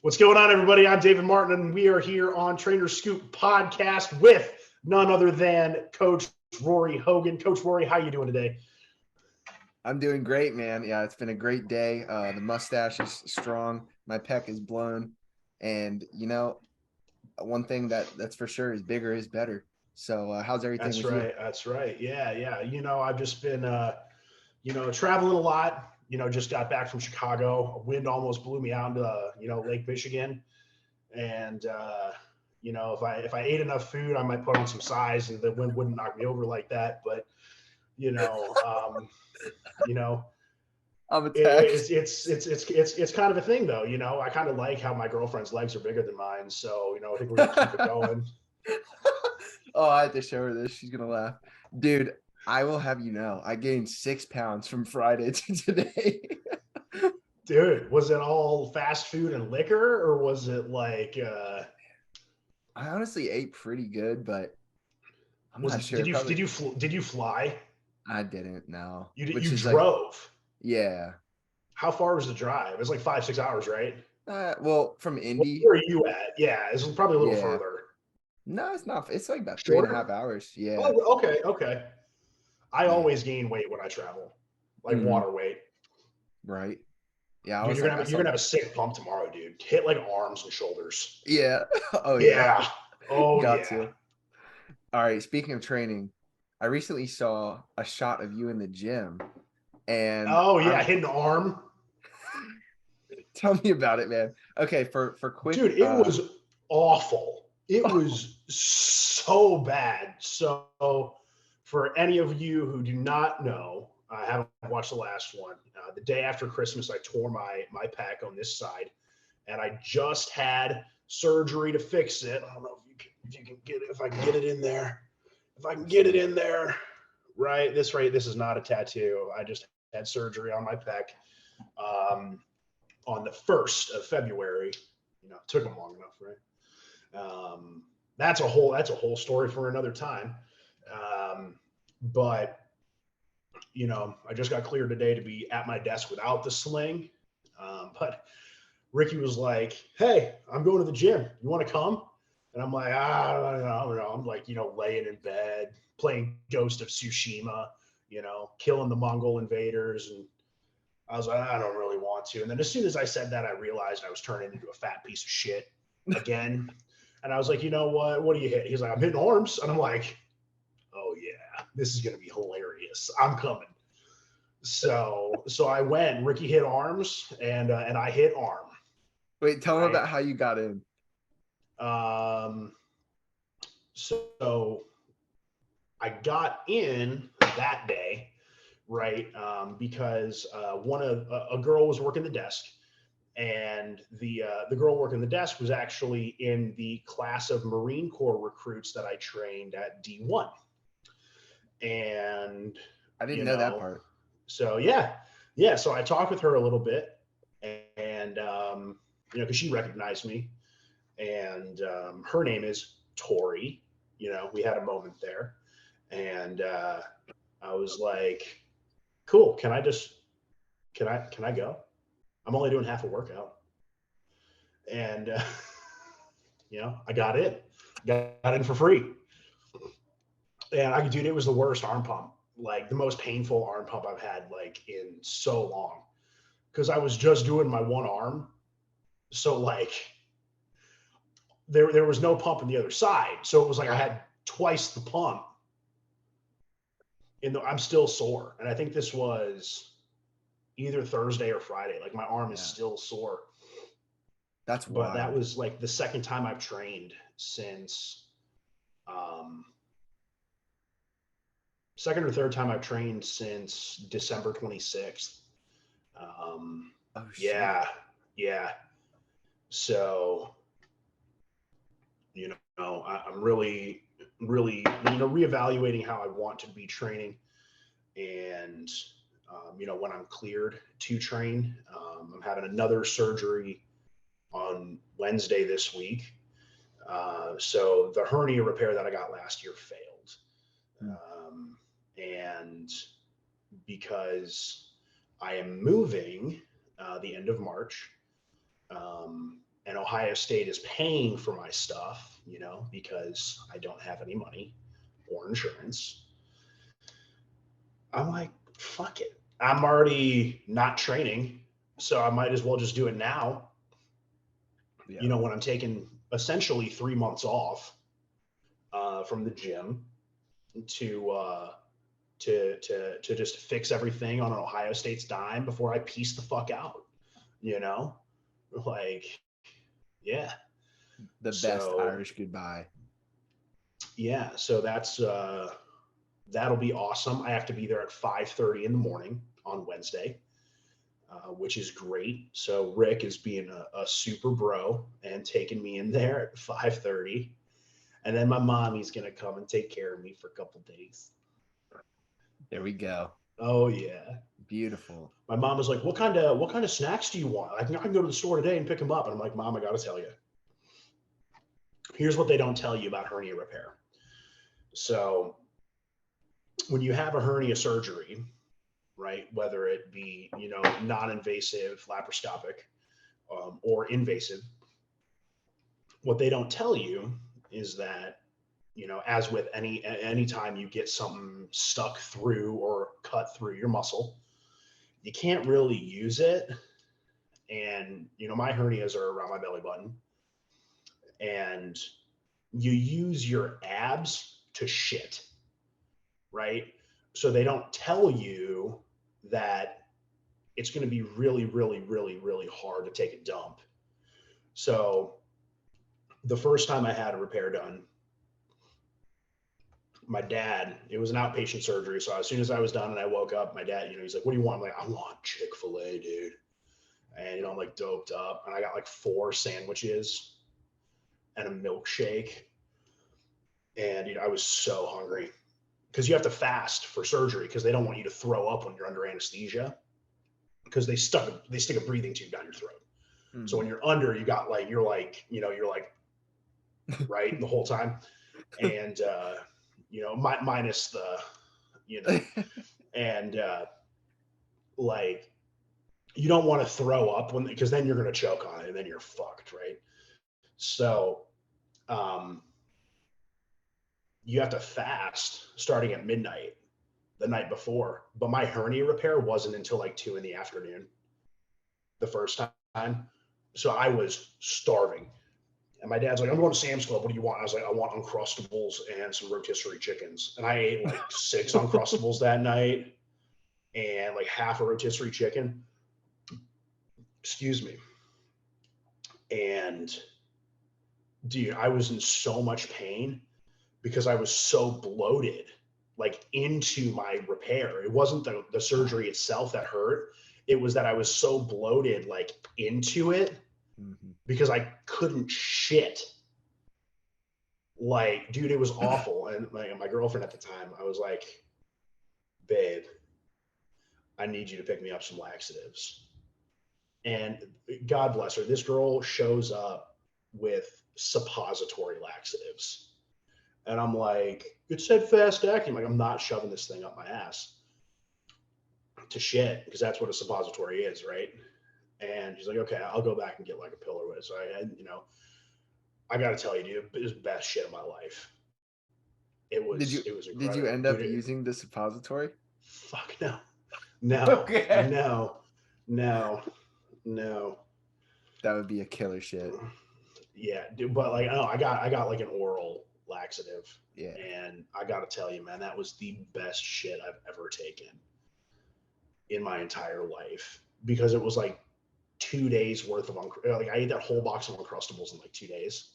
What's going on, everybody? I'm David Martin, and we are here on Trainer Scoop Podcast with none other than Coach Rory Hougan. Coach Rory, how you doing today? I'm doing great, man. Yeah, it's been a great day. The mustache is strong. My pec is blown. And, one thing that's for sure is bigger is better. So how's everything That's with you? right. That's right. Yeah. I've just been, traveling a lot. Just got back from Chicago. A wind almost blew me out into, Lake Michigan. And, if I ate enough food, I might put on some size and the wind wouldn't knock me over like that. But, you know, um, you know, I'm attacked. it's kind of a thing though. I kind of like how my girlfriend's legs are bigger than mine. So, I think we're going to keep it going. Oh, I have to show her this. She's going to laugh. Dude, I will have you know, I gained 6 pounds from Friday to today. Dude, was it all fast food and liquor, or was it like? I honestly ate pretty good, but I'm Was not it? sure. Did you Probably did you did you fly? I didn't know. You Which is like, drove. yeah. How far was the drive? It was like 5-6 hours, right? Well, from Indy, Where are you at? Yeah, it's probably a little yeah. further. No, it's not. It's like about three and a Shorter? half hours. Yeah. Oh, okay. I Yeah. always gain weight when I travel, like Mhm. water weight. Right. Yeah. I Dude, was like, I you're saw. gonna have a sick pump tomorrow, dude. Hit like arms and shoulders. Yeah. Oh yeah. Yeah. Oh Got yeah. to. All right. Speaking of training, I recently saw a shot of you in the gym, and Oh yeah. I'm. Hit an arm. Tell me about it, man. Okay. For quick. Dude, it was awful. It was so bad. So, for any of you who do not know, I haven't watched the last one. The day after Christmas, I tore my pec on this side, and I just had surgery to fix it. I don't know if you can get it, if I can get it in there. If I can get it in there, right? This is not a tattoo. I just had surgery on my pec. Um, on the 1st of February. It took them long enough, right? That's a whole story for another time. But I just got cleared today to be at my desk without the sling. But Ricky was like, "Hey, I'm going to the gym. You want to come?" And I'm like, I don't know. I'm like, laying in bed, playing Ghost of Tsushima, killing the Mongol invaders, and I was like, I don't really want to. And then as soon as I said that, I realized I was turning into a fat piece of shit again. And I was like, you know what? What do you hit? He's like, I'm hitting arms. And I'm like, oh yeah, this is gonna be hilarious. I'm coming. So I went. Ricky hit arms, and I hit arm. Wait. Tell me Right. about how you got in. Um. So I got in that day, right? Because a girl was working the desk, and the girl working the desk was actually in the class of Marine Corps recruits that I trained at D1, and I didn't you know that know, part. so yeah. So I talked with her a little bit, and because she recognized me, and her name is Tori. We had a moment there, and I was like, cool. Can I go? I'm only doing half a workout, and I got in, got in for free, and dude, it was the worst arm pump, like the most painful arm pump I've had like in so long, because I was just doing my one arm, so like there was no pump on the other side, so it was like I had twice the pump. I'm still sore, and I think this was either Thursday or Friday. Like my arm is Yeah. still sore. That's But that wild. was like the second time I've trained since um, second or third time I've trained since December 26th. Um, Oh shit. yeah, yeah. So I'm really reevaluating how I want to be training, and when I'm cleared to train, I'm having another surgery on Wednesday this week. So the hernia repair that I got last year failed. Hmm. And because I am moving the end of March, and Ohio State is paying for my stuff, you know, because I don't have any money or insurance. I'm like, fuck it. I'm already not training, so I might as well just do it now. Yeah. You know, when I'm taking essentially 3 months off from the gym to to just fix everything on an Ohio State's dime before I piece the fuck out. You know, like, yeah. The best So Irish goodbye. yeah, so that'll be awesome. I have to be there at 5:30 in the morning on Wednesday, which is great. So Rick is being a super bro and taking me in there at 5:30, and then my mommy's gonna come and take care of me for a couple days. There we go. Oh yeah. Beautiful. My mom was like, what kind of snacks do you want? I can go to the store today and pick them up. And I'm like, Mom, I gotta tell you. Here's what they don't tell you about hernia repair. So when you have a hernia surgery, right, whether it be, you know, non-invasive, laparoscopic, or invasive, what they don't tell you is that, you know, as with any time you get something stuck through or cut through your muscle, you can't really use it. And, you know, my hernias are around my belly button, and you use your abs to shit, right? So they don't tell you that it's going to be really, really, really, really hard to take a dump. So the first time I had a repair done, my dad, it was an outpatient surgery. So as soon as I was done and I woke up, my dad, you know, he's like, what do you want? I'm like, I want Chick-fil-A, dude. And, you know, I'm like doped up, and I got like 4 sandwiches and a milkshake. And, you know, I was so hungry because you have to fast for surgery because they don't want you to throw up when you're under anesthesia, because they stick a breathing tube down your throat. Mm-hmm. So when you're under, you're like, right, the whole time. And, you know, minus the, you know, and, like, you don't want to throw up because then you're going to choke on it and then you're fucked. Right. So, you have to fast starting at midnight the night before, but my hernia repair wasn't until like 2 p.m. the first time. So I was starving. And my dad's like, I'm going to Sam's Club. What do you want? I was like, I want Uncrustables and some rotisserie chickens. And I ate like 6 Uncrustables that night and like half a rotisserie chicken. Excuse me. And dude, I was in so much pain because I was so bloated, like, into my repair. It wasn't the surgery itself that hurt. It was that I was so bloated, like, into it, because I couldn't shit. Like, dude, it was awful. And my girlfriend at the time, I was like, babe, I need you to pick me up some laxatives. And God bless her, this girl shows up with suppository laxatives. And I'm like, it said fast acting. Like, I'm not shoving this thing up my ass to shit, because that's what a suppository is, right? And she's like, okay, I'll go back and get like a pill or whatever. So you know, I got to tell you, dude, it was the best shit of my life. It was incredible. Did you end up using the suppository? Fuck no. No. Okay. No. That would be a killer shit. Yeah, dude, but like, I got like an oral laxative. Yeah. And I got to tell you, man, that was the best shit I've ever taken in my entire life, because it was like 2 days worth of like, I ate that whole box of Uncrustables in like 2 days,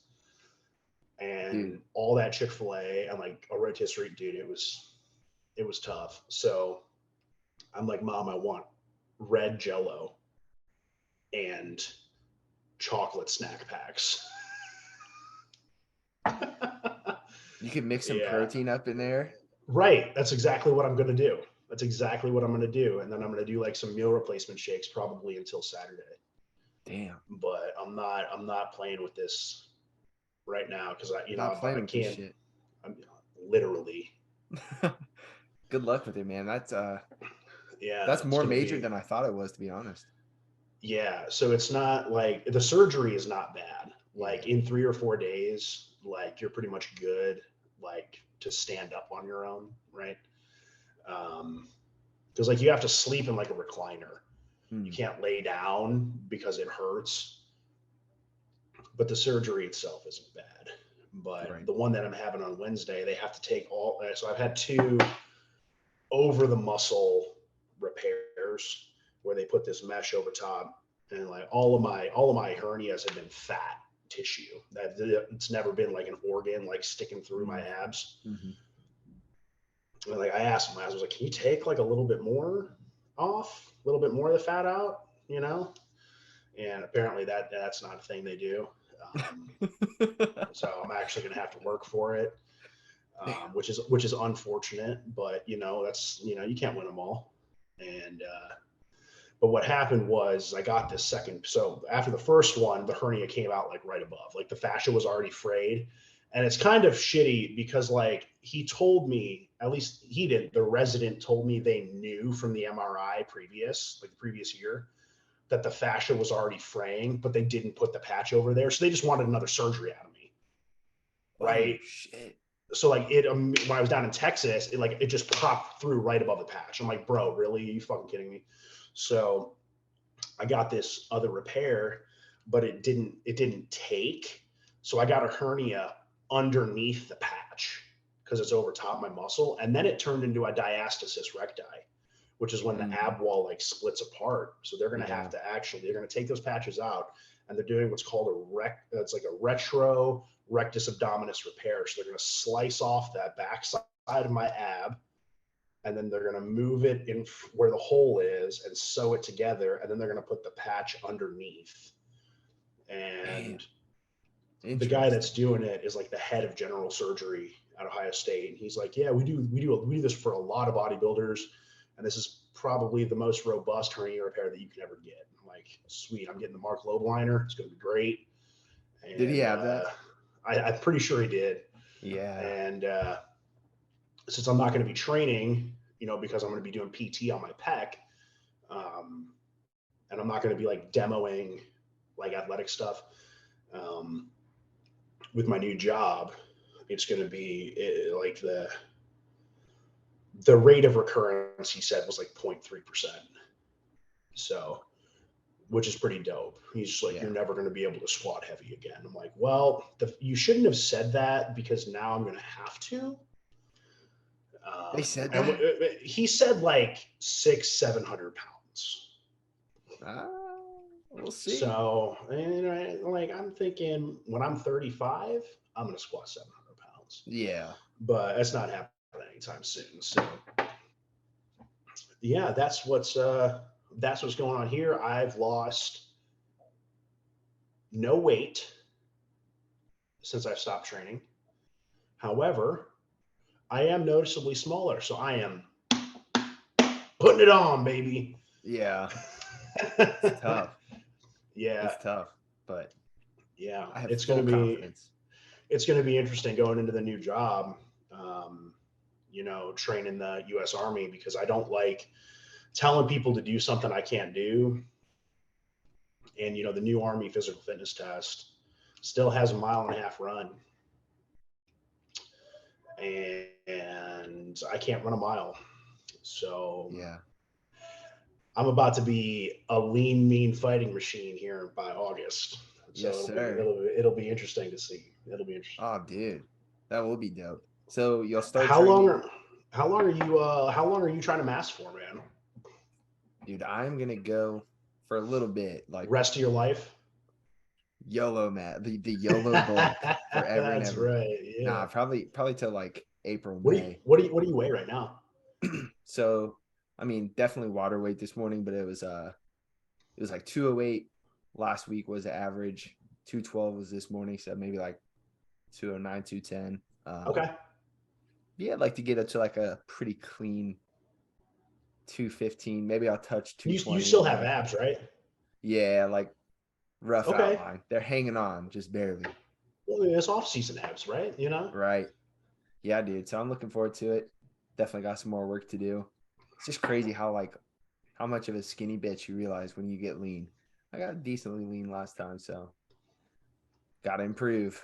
and all that Chick-fil-A and like a rotisserie, dude, it was tough. So I'm like, Mom, I want red Jell-O and chocolate snack packs. You can mix some protein up in there. Right. That's exactly what I'm going to do. And then I'm going to do like some meal replacement shakes probably until Saturday. Damn. But I'm not playing with this right now, because I can't. Shit. I'm literally. Good luck with it, man. That's yeah. That's more major than I thought it was, to be honest. Yeah, so it's not like the surgery is not bad. Yeah. Like in 3 or 4 days, like you're pretty much good, like to stand up on your own, right? Because like you have to sleep in like a recliner. You Hmm. can't lay down because it hurts, but the surgery itself isn't bad. But Right. the one that I'm having on Wednesday, they have to take all. So I've had two over the muscle repairs where they put this mesh over top, and like all of my hernias have been fat tissue. That it's never been like an organ like sticking through my abs. Mm-hmm. And like I asked him, I was like, "Can you take like a little bit more off, a little bit more of the fat out?" You know, and apparently that's not a thing they do. Um, so I'm actually going to have to work for it, Damn. which is unfortunate. But that's you can't win them all. And but what happened was I got this second. So after the first one, the hernia came out like right above, like the fascia was already frayed. And it's kind of shitty because like he told me, at least he didn't, the resident told me they knew from the MRI like the previous year, that the fascia was already fraying, but they didn't put the patch over there. So they just wanted another surgery out of me. Oh Right. shit. So like when I was down in Texas, it just popped through right above the patch. I'm like, bro, really? Are you fucking kidding me? So I got this other repair, but it didn't take. So I got a hernia underneath the patch because it's over top my muscle, and then it turned into a diastasis recti, which is when the Mm, ab wall like splits apart. So yeah. they're gonna take those patches out, and they're doing what's called it's like a retro rectus abdominis repair. So they're gonna slice off that back side of my ab, and then they're going to move it in where the hole is and sew it together, and then they're going to put the patch underneath. Damn. And the guy Interesting. that's doing it is like the head of general surgery at Ohio State, and he's like, yeah, we do this for a lot of bodybuilders, and this is probably the most robust hernia repair that you can ever get. I'm like, sweet, I'm getting the Mark Loeb liner, it's going to be great. Did he And have that? I'm pretty sure he did. Yeah. And since I'm not going to be training, because I'm going to be doing PT on my pec, um, and I'm not going to be like demoing like athletic stuff um, with my new job. It's going to be like the rate of recurrence he said was like 0.3%. So, which is pretty dope. He's just like, Yeah. you're never going to be able to squat heavy again. I'm like, well, you shouldn't have said that because now I'm going to have to. They said And that? he said like 700 pounds. Ah, we'll see. So, like I'm thinking when I'm 35, I'm gonna squat 700 pounds, Yeah. but that's not happening anytime soon. So, yeah, that's what's going on here. I've lost no weight since I've stopped training. However, I am noticeably smaller, so I am putting it on, baby. Yeah. It's tough. Yeah, It's tough, but yeah, I have it's full gonna be confidence. it's gonna be interesting going into the new job. Training the U.S. Army because I don't like telling people to do something I can't do. And the new Army physical fitness test still has a 1.5 mile run, and I can't run a mile. So Yeah. I'm about to be a lean, mean fighting machine here by August. So Yes, it'll be sir. it'll it'll be interesting to see. It'll be interesting. Oh, dude. That will be dope. So you'll start How long training. are how long are you trying to mask for, man? Dude, I'm gonna go for a little bit, like Rest of your life? YOLO Matt, the YOLO bulk forever and That's ever. right. Yeah. Nah, probably till like April, What do you May. what do you what do you weigh right now? So I mean, definitely water weight this morning, but it was like 208 last week was the average. 212 was this morning, so maybe like 209, 210. Okay. Yeah, I'd like to get it to like a pretty clean 215. Maybe I'll touch You 220 still in have there. abs, right? Yeah, like rough Okay. outline. They're hanging on just barely. Well, it's off season abs, right? Right. Yeah, dude. So I'm looking forward to it. Definitely got some more work to do. It's just crazy how much of a skinny bitch you realize when you get lean. I got decently lean last time, so gotta improve.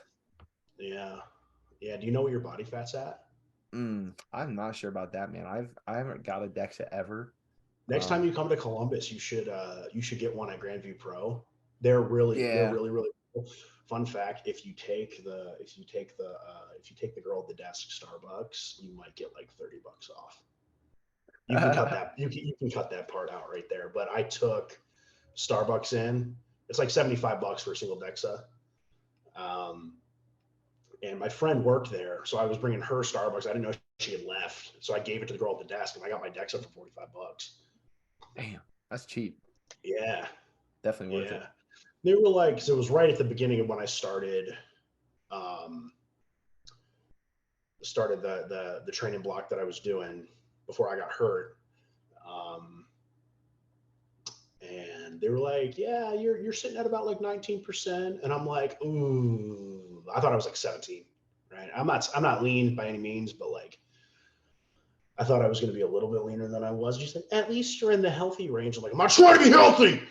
Yeah. Yeah. Do you know what your body fat's at? I'm not sure about that, man. I haven't got a DEXA ever. Next time you come to Columbus, you should get one at Grandview Pro. They're Yeah. really really cool. Fun fact: if you take the girl at the desk Starbucks, you might get like $30 off. You can cut that part out right there. But I took Starbucks in. It's like $75 for a single DEXA. Um, and my friend worked there, so I was bringing her Starbucks. I didn't know she had left, so I gave it to the girl at the desk, and I got my DEXA for $45. Damn, that's cheap. Yeah, Definitely worth it. yeah. They were like, because it was right at the beginning of when I um, started the training block that I was doing before I got hurt. And they were like, yeah, you're sitting at about like 19%. And I'm like, ooh, I thought I was like 17, right? I'm not lean by any means, but like I thought I was going to be a little bit leaner than I was. She's like, at least you're in the healthy range. I'm like, I'm not trying to be healthy.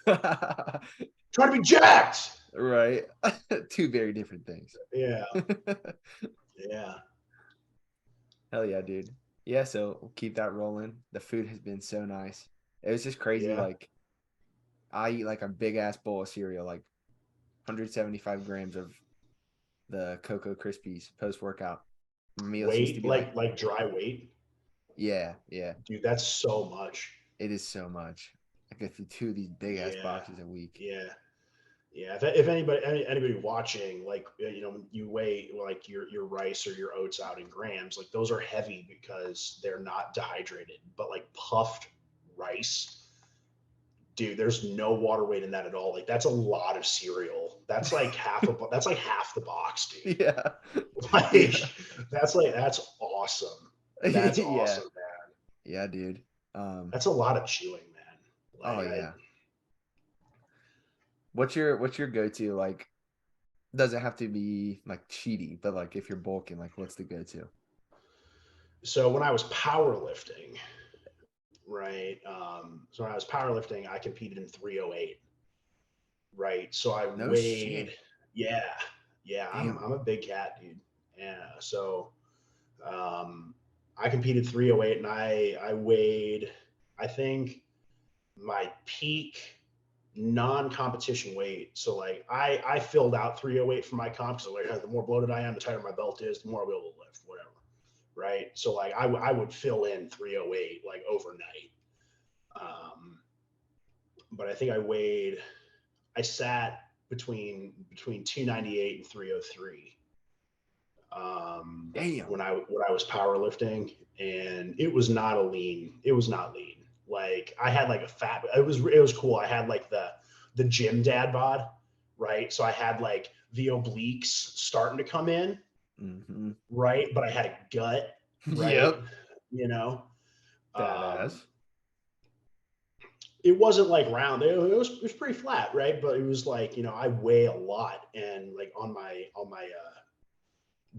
Trying to be jacked. Right. Two very different things. Yeah. Yeah. Hell yeah, dude. Yeah, so we'll keep that rolling. The food has been so nice. It was just crazy. Yeah. Like, I eat like a big ass bowl of cereal, like 175 grams of the Cocoa Krispies post workout. Meals used to Weight, be like dry weight. yeah, yeah. Dude, that's so much. It is so much. I go through two of these big ass Yeah. boxes a week. Yeah. Yeah. If anybody watching, like, you know, you weigh like your rice or your oats out in grams, like those are heavy because they're not dehydrated. But like puffed rice, dude, there's no water weight in that at all. Like that's a lot of cereal. That's like that's like half the box, dude. Yeah. Like Yeah. that's awesome. That's Yeah. awesome, man. Yeah, dude. That's a lot of chewing, man. Oh Like, yeah. What's your go-to? Like, doesn't have to be like cheaty, but like if you're bulking, like what's the go-to? So when I was powerlifting, right? So when I was powerlifting, I competed in 308, right? So I No weighed, shit. yeah, Damn. I'm a big cat, dude. Yeah. So I competed 308 and I weighed, I think my peak non-competition weight. So like I filled out 308 for my comp. So like the more bloated I am, the tighter my belt is, the more I'll be able to lift, whatever. Right. So like I would fill in 308 like overnight. But I think I sat between 298 and 303. Damn. When I was powerlifting, and it was not lean. Like I had like a fat, it was cool. I had like the gym dad bod, right? So I had like the obliques starting to come in, right? But I had a gut, right? Yep. You know, Badass. it wasn't like round. It was pretty flat, right? But it was like, you know, I weigh a lot, and like on my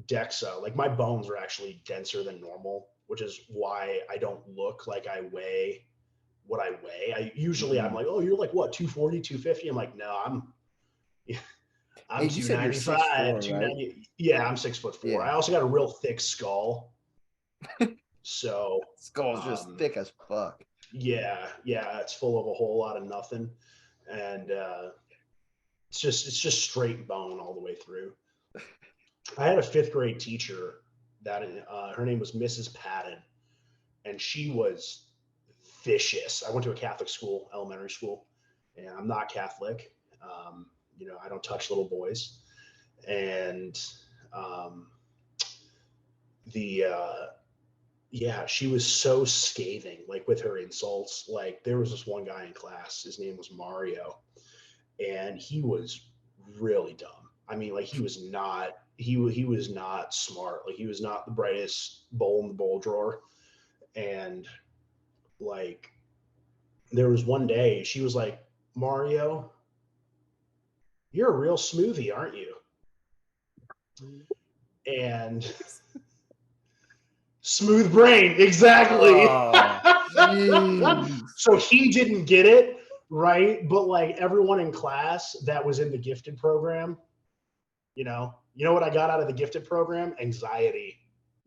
DEXA, like my bones are actually denser than normal, which is why I don't look like I weigh what I weigh. I'm like, oh, you're like what, 240, 250? I'm like, no, I'm Hey, you said you're 6'4", 290. right? Yeah, I'm 6'4". Yeah. I also got a real thick skull. So Skull's just thick as fuck. Yeah, it's full of a whole lot of nothing. And it's just straight bone all the way through. I had a 5th grade teacher that her name was Mrs. Patton, and she was vicious. I went to a Catholic school, elementary school, and I'm not Catholic. You know, I don't touch little boys. And she was so scathing, like with her insults. Like there was this one guy in class, his name was Mario, and he was really dumb. I mean, like he was not smart. Like he was not the brightest bowl in the bowl drawer. And like there was one day she was like, Mario, you're a real smoothie, aren't you? And smooth brain, exactly. Oh, So he didn't get it, right? But like everyone in class that was in the gifted program, you know what I got out of the gifted program? Anxiety.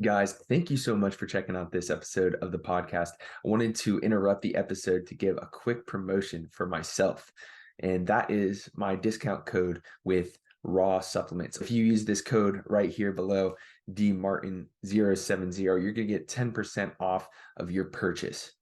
Guys, thank you so much for checking out this episode of the podcast. I wanted to interrupt the episode to give a quick promotion for myself, and that is my discount code with Raw Supplements. If you use this code right here below, DMartin070, you're going to get 10% off of your purchase.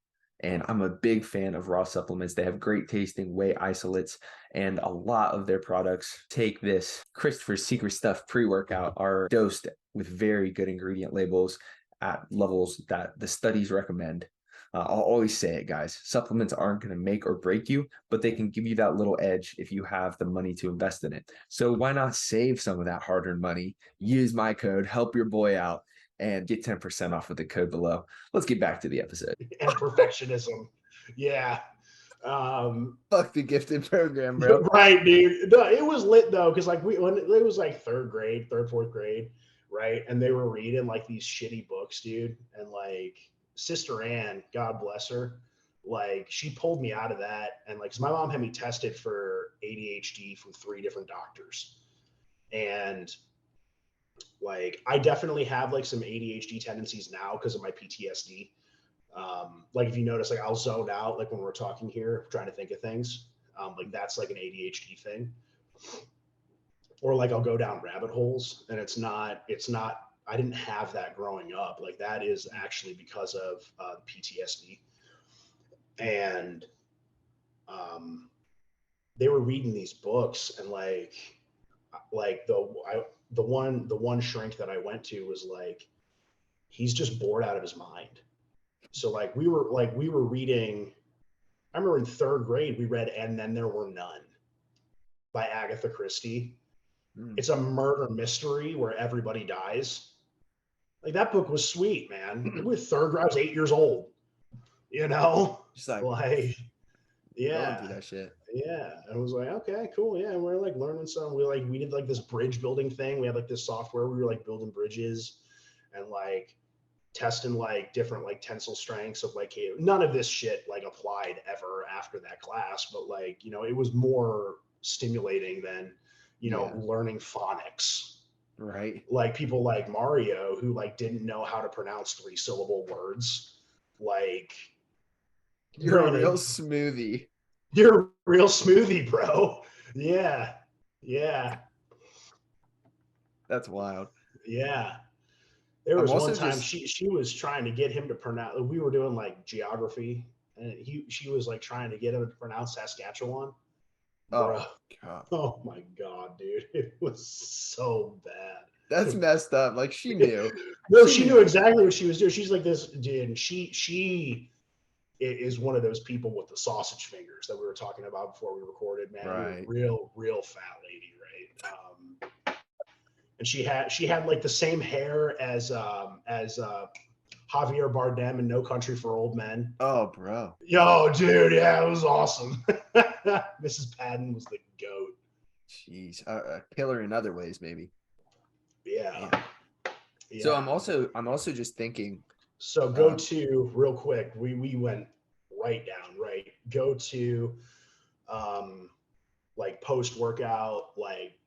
And I'm a big fan of Raw Supplements. They have great tasting whey isolates, and a lot of their products take this Christopher's Secret Stuff pre-workout are dosed with very good ingredient labels at levels that the studies recommend. I'll always say it, guys. Supplements aren't going to make or break you, but they can give you that little edge if you have the money to invest in it. So why not save some of that hard-earned money? Use my code, help your boy out, and get 10% off with the code below. Let's get back to the episode. And perfectionism. Yeah. Fuck the gifted program, bro. Right, dude. No, it was lit though, because like when it was like third, fourth grade, right? And they were reading like these shitty books, dude. And like Sister Ann, God bless her, like she pulled me out of that. And like, 'cause my mom had me tested for ADHD from 3 different doctors. And like I definitely have like some ADHD tendencies now because of my PTSD. Like if you notice, like I'll zone out like when we're talking here, trying to think of things. Like that's like an ADHD thing. Or like I'll go down rabbit holes, and it's not. I didn't have that growing up. Like that is actually because of PTSD. And they were reading these books, and like the one shrink that I went to was like, he's just bored out of his mind. So like we were reading, I remember in 3rd grade we read And Then There Were None by Agatha Christie. It's a murder mystery where everybody dies. Like that book was sweet, man. With 3rd grade, I was 8 years old. Just like yeah. going through that shit. Yeah. I was like, okay, cool. Yeah. And we're like learning some. We did like this bridge building thing. We had like this software. We were like building bridges and like testing like different like tensile strengths of like, none of this shit like applied ever after that class. But like, it was more stimulating than, learning phonics. Right. Like people like Mario who like didn't know how to pronounce 3-syllable words. Like, You're a real smoothie. You're a real smoothie, bro. Yeah. Yeah. That's wild. Yeah. There was one time she was trying to get him to pronounce. We were doing like geography, and she was like trying to get him to pronounce Saskatchewan. Oh, God. Oh my God, dude. It was so bad. That's messed up. Like she knew. No, she knew exactly what she was doing. She's like this, dude. And she is one of those people with the sausage fingers that we were talking about before we recorded, man. Right. Real fat lady, right? And she had like the same hair as Javier Bardem in No Country for Old Men. Oh, bro. Yo, dude, yeah, it was awesome. Mrs. Patton was the goat. Jeez, a killer in other ways, maybe. Yeah. So I'm also just thinking. So go to real quick. We went right down, right? Go to like post workout, like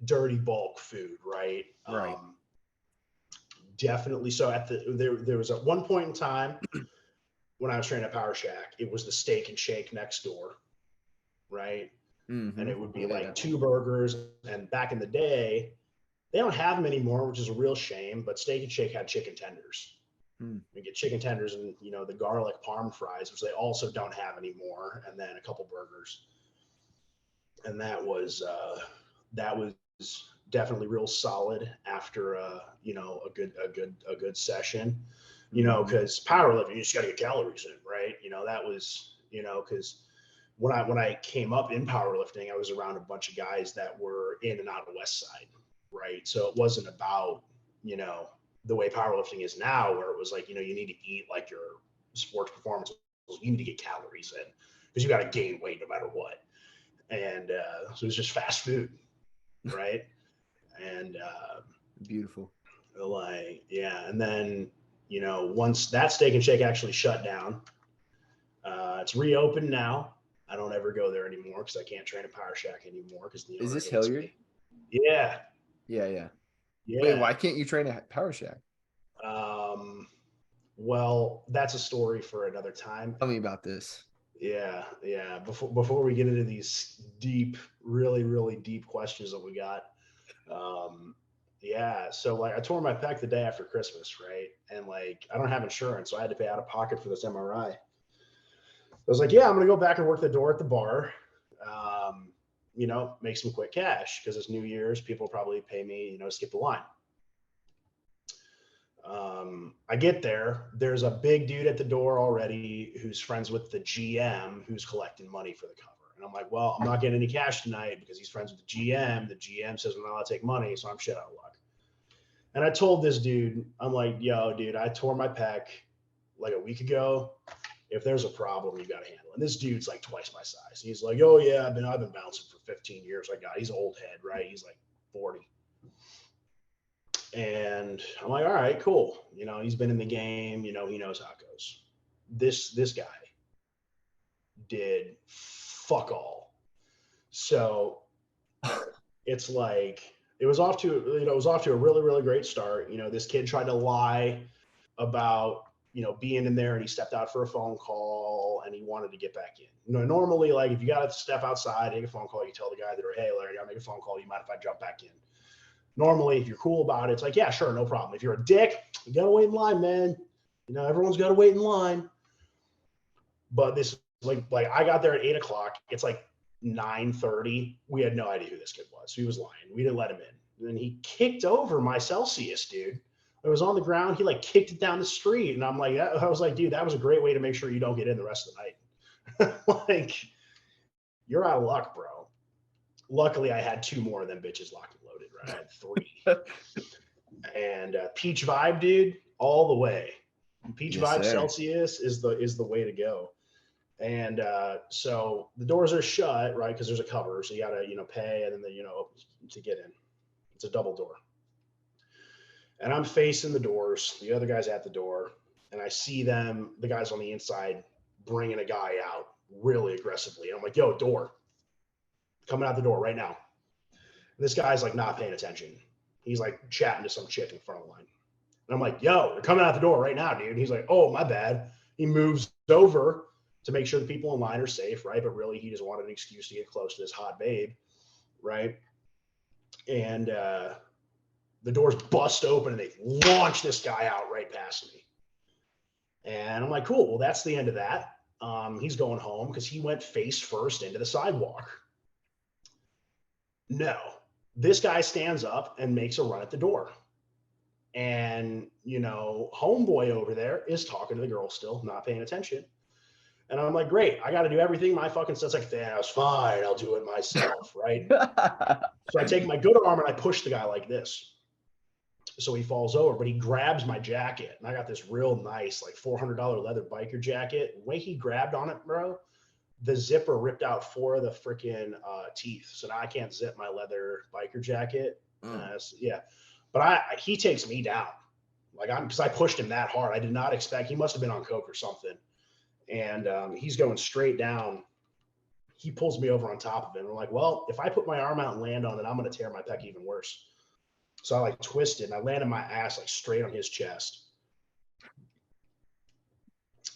dirty bulk food, right? Right. Definitely. So there was at one point in time when I was training at Power Shack, it was the Steak and Shake next door, right? Mm-hmm. And it would be like 2 burgers. And back in the day, they don't have them anymore, which is a real shame. But Steak and Shake had chicken tenders. You get chicken tenders and the garlic parm fries, which they also don't have anymore, and then a couple burgers. And that was definitely real solid after a good session. Because powerlifting, you just got to get calories in, right? That was because when I came up in powerlifting, I was around a bunch of guys that were in and out of West Side, right? So it wasn't about the way powerlifting is now, where it was like, you need to eat like your sports performance. You need to get calories in because you got to gain weight no matter what. And so it's just fast food, right? And beautiful. Like, yeah. And then, once that Steak and Shake actually shut down, it's reopened now. I don't ever go there anymore because I can't train a Power Shack anymore because the Is owner this hates Hilliard? me. Yeah. Yeah. Yeah. Wait, why can't you train a Power Shack? Well, that's a story for another time. Tell me about this. Yeah. Before we get into these deep, really, really deep questions that we got. Yeah. So like I tore my pec the day after Christmas, right? And like I don't have insurance, so I had to pay out of pocket for this MRI. I was like, yeah, I'm gonna go back and work the door at the bar. Make some quick cash because it's New Year's. People probably pay me, skip the line. I get there. There's a big dude at the door already who's friends with the GM who's collecting money for the cover. And I'm like, well, I'm not getting any cash tonight because he's friends with the GM. The GM says we're not allowed to take money, so I'm shit out of luck. And I told this dude, I'm like, yo, dude, I tore my pec like a week ago. If there's a problem, you got to handle it. And this dude's like twice my size. He's like, oh yeah, I've been bouncing for 15 years. He's an old head, right? He's like 40. And I'm like, all right, cool. He's been in the game. He knows how it goes. This guy did fuck all. So it's like it was off to a really, really great start. This kid tried to lie about being in there, and he stepped out for a phone call and he wanted to get back in. Normally, like if you got to step outside, take a phone call, you tell the guy that, hey, Larry, I got to make a phone call. You mind if I jump back in? Normally, if you're cool about it, it's like, yeah, sure, no problem. If you're a dick, you got to wait in line, man. Everyone's got to wait in line. But this, like I got there at 8:00. It's like 9:30. We had no idea who this kid was. He was lying. We didn't let him in. And then he kicked over my Celsius, dude. It was on the ground. He like kicked it down the street. And I was like, dude, that was a great way to make sure you don't get in the rest of the night. Like, you're out of luck, bro. Luckily, I had 2 more of them bitches locked and loaded, right? I had 3. And Peach Vibe, dude, all the way. Peach Vibe sir. Celsius is the way to go. And so the doors are shut, right? Because there's a cover, so you gotta pay and then to get in. It's a double door. And I'm facing the doors. The other guy's at the door, and I see them. The guys on the inside bringing a guy out really aggressively. And I'm like, yo, door. Coming out the door right now. And this guy's like not paying attention. He's like chatting to some chick in front of the line. And I'm like, yo, they're coming out the door right now, dude. And he's like, oh, my bad. He moves over to make sure the people in line are safe, right? But really, he just wanted an excuse to get close to this hot babe, right? And the doors bust open and they launch this guy out right past me. And I'm like, cool. Well, that's the end of that. He's going home because he went face first into the sidewalk. No, this guy stands up and makes a run at the door. And, homeboy over there is talking to the girl still, not paying attention. And I'm like, great, I got to do everything my fucking stuff's like, that's fine, I'll do it myself, right? So I take my good arm and I push the guy like this. So he falls over, but he grabs my jacket. And I got this real nice, like $400 leather biker jacket. The way he grabbed on it, bro, the zipper ripped out 4 of the freaking teeth. So now I can't zip my leather biker jacket. Yeah. But he takes me down. Because I pushed him that hard. I did not expect, he must have been on coke or something. And he's going straight down. He pulls me over on top of him. I'm like, well, if I put my arm out and land on it, I'm going to tear my pec even worse. So I like twisted and I landed my ass like straight on his chest.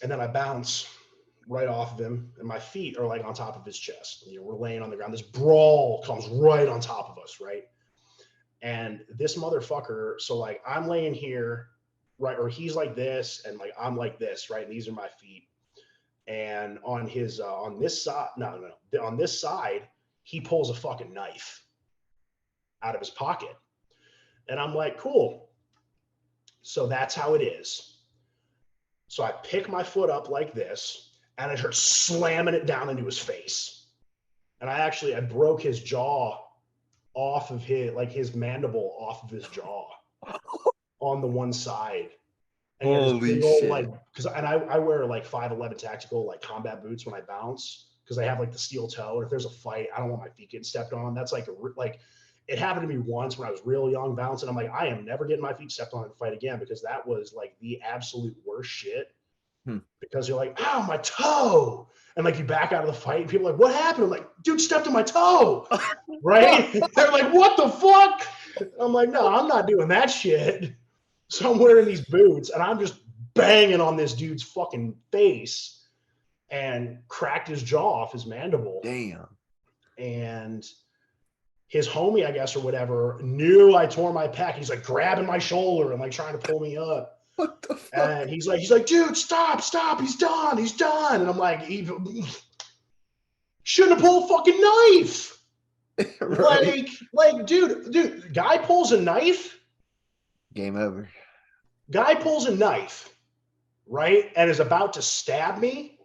And then I bounce right off of him and my feet are like on top of his chest. We're laying on the ground. This brawl comes right on top of us, right? And this motherfucker, so like I'm laying here, right? Or he's like this and like I'm like this, right? And these are my feet. And on his on this side, on this side, he pulls a fucking knife out of his pocket. And I'm like, cool. So that's how it is. So I pick my foot up like this, and I start slamming it down into his face. And I broke his jaw off of his mandible off of his jaw on the one side. And holy shit. I wear like 5'11" tactical like combat boots when I bounce because they have like the steel toe. And if there's a fight, I don't want my feet getting stepped on. That's like it happened to me once when I was real young bouncing. I'm like, I am never getting my feet stepped on in a fight again because that was like the absolute worst shit. Because you're like, ow, my toe. and like you back out of the fight and people are like, what happened? I'm like, dude stepped on my toe, right? They're like, what the fuck? I'm like, no, I'm not doing that shit. So I'm wearing these boots and I'm just banging on this dude's fucking face and cracked his jaw off, his mandible. Damn. And his homie, I guess, or whatever, knew I tore my pec. He's like grabbing my shoulder and like trying to pull me up. What the fuck? And he's like, dude, stop. He's done. And I'm like, shouldn't have pulled a fucking knife. Right. Like, dude, guy pulls a knife. Game over. Guy pulls a knife, right? And is about to stab me.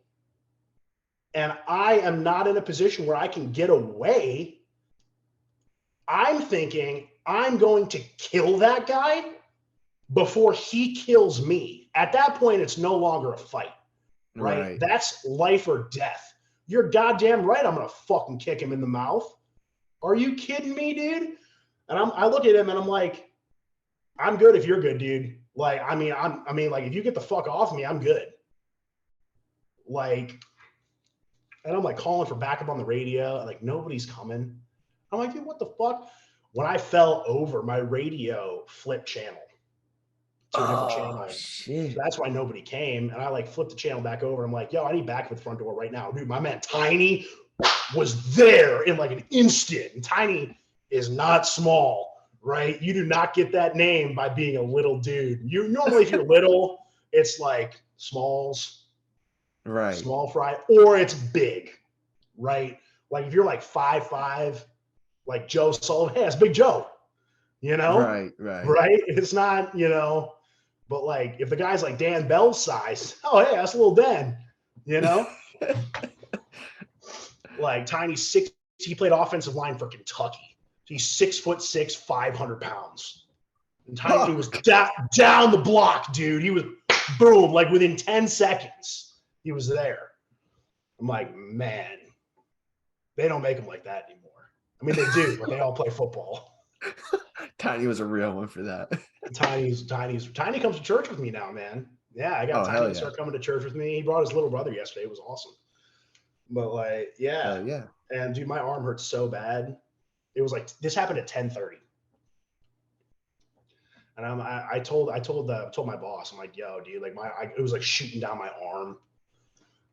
And I am not in a position where I can get away. I'm thinking I'm going to kill that guy before he kills me. At that point, it's no longer a fight, right? That's life or death. You're goddamn right. I'm going to fucking kick him in the mouth. Are you kidding me, dude? And I look at him and I'm like, I'm good if you're good, dude. Like, I mean, like, if you get the fuck off me, I'm good. Like, and I'm like calling for backup on the radio. Like, nobody's coming. I'm like, dude, what the fuck? When I fell over, my radio flipped channel to a different channel. Shit. So that's why nobody came. And I like flipped the channel back over. I'm like, yo, I need backup at the front door right now. Dude, my man Tiny was there in like an instant. And Tiny is not small, right? You do not get that name by being a little dude. You normally, if you're little, it's like smalls, Right. small fry, or it's big, right? Like if you're like 5'5", like Joe Sullivan, hey, it's Big Joe, you know? Right. It's not, you know, but like if the guy's like Dan Bell's size, oh, hey, that's little Dan, you know? Like Tiny 6, he played offensive line for Kentucky. He's 6'6", 500 pounds. And Tiny was down the block, dude. He was boom, like within 10 seconds, he was there. I'm like, man, they don't make them like that anymore. I mean, they do, but they all play football. Tiny was a real one for that. Tiny comes to church with me now, man. Yeah, I got Tiny to start coming to church with me. He brought his little brother yesterday. It was awesome. But like, yeah. Yeah. And dude, my arm hurt so bad. It was like, this happened at 10:30. And I told my boss, I'm like, yo, dude, like it was like shooting down my arm.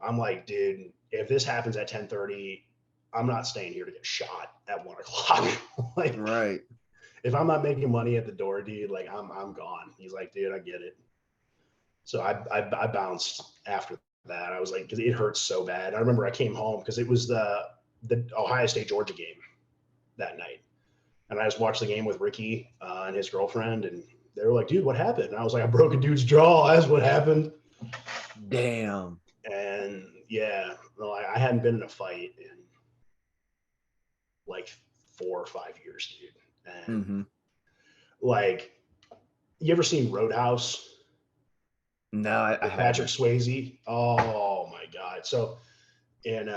I'm like, dude, if this happens at 10:30, I'm not staying here to get shot at 1 o'clock. Like, right. If I'm not making money at the door, dude, like I'm gone. He's like, dude, I get it. So I bounced after that. I was like, because it hurts so bad. I remember I came home because it was the Ohio State Georgia game that night, and I just watched the game with Ricky and his girlfriend, and they were like, dude, what happened? And I was like, I broke a dude's jaw. That's what happened. Damn. And yeah, no, I hadn't been in a fight in like 4 or 5 years, dude. And like, you ever seen Roadhouse? No, I Patrick Swayze. Oh my God. So in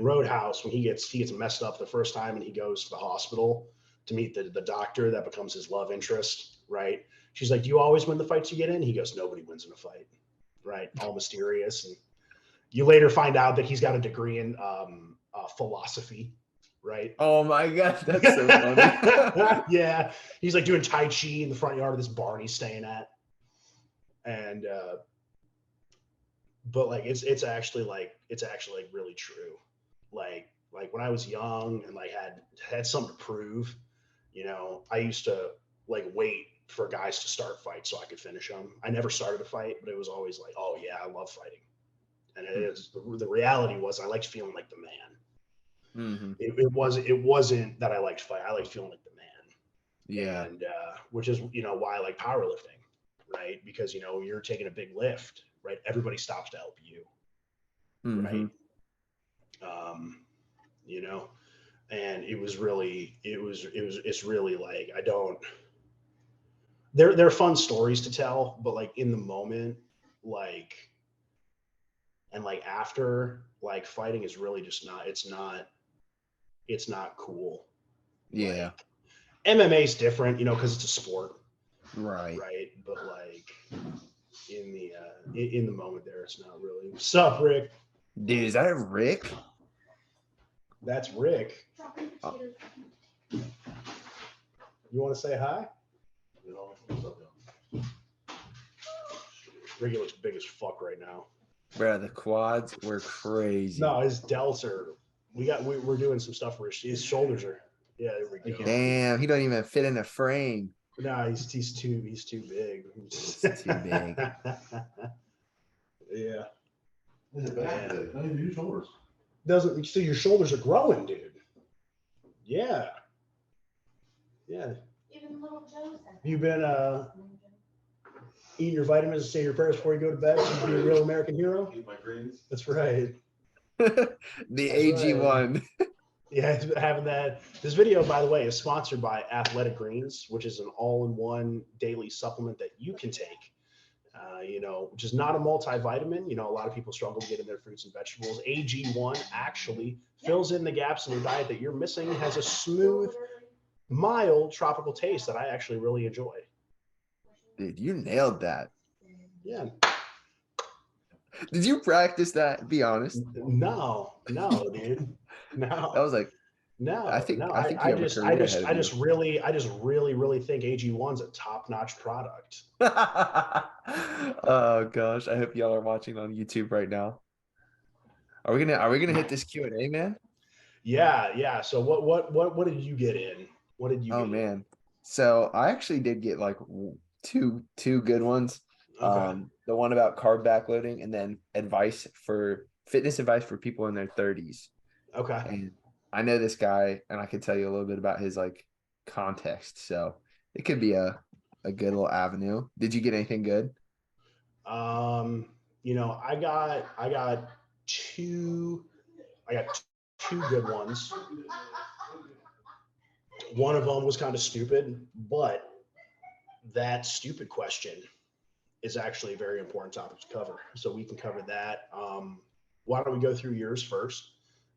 Roadhouse, when he gets messed up the first time and he goes to the hospital to meet the doctor that becomes his love interest, right? She's like, do you always win the fights you get in? He goes, nobody wins in a fight, right? All mysterious. And you later find out that he's got a degree in philosophy, right? Oh my God, that's so funny. Yeah, he's like doing Tai Chi in the front yard of this barn he's staying at. And but like it's actually really true. Like when I was young and like had something to prove, you know, I used to like wait for guys to start fights so I could finish them. I never started a fight, but it was always like, oh yeah, I love fighting. And it is the reality was I liked feeling like the man. It wasn't that I liked fight. I liked feeling like the man. Yeah. And which is, you know, why I like powerlifting, right? Because, you know, you're taking a big lift, right? Everybody stops to help you, right? You know, and it's really like, they're fun stories to tell, but like in the moment, like, and like after, like fighting is really just it's not cool. Yeah. Like, MMA is different, you know, because it's a sport. Right. But like, in the moment there. It's not really. What's up, Rick? Dude, is that Rick? That's Rick. Oh. You want to say hi? Ricky looks big as fuck right now. Bro, the quads were crazy. No, his delts are. We're doing some stuff where his shoulders are. Yeah, there we go. Damn, he don't even fit in a frame. No, he's too big. It's too big. Yeah. Is it bad? Not even your shoulders. Doesn't see your shoulders are growing, dude. Yeah. Yeah. Even little Joe said You been eating your vitamins and saying your prayers before you go to bed so you can be a real American hero? Eat my greens. That's right. The That's AG1. Yeah, having that. This video, by the way, is sponsored by Athletic Greens, which is an all-in-one daily supplement that you can take. Which is not a multivitamin. A lot of people struggle to get in their fruits and vegetables. AG1 actually fills in the gaps in your diet that you're missing. Has a smooth, mild tropical taste that I actually really enjoy. Dude, you nailed that. Yeah. Did you practice that? Be honest. No, dude. No. That was like, No, I think no, you I have a just career ahead of you. really think AG1's a top-notch product. Oh gosh, I hope y'all are watching on YouTube right now. Are we gonna hit this Q&A, man? Yeah. So what did you get in? What did you? Oh get man, so I actually did get like two good ones. Okay. The one about carb backloading, and then fitness advice for people in their 30s. Okay. And I know this guy, and I can tell you a little bit about his like context, so it could be a good little avenue. Did you get anything good? I got two good ones. One of them was kind of stupid, but that stupid question is actually a very important topic to cover. So we can cover that. Why don't we go through yours first?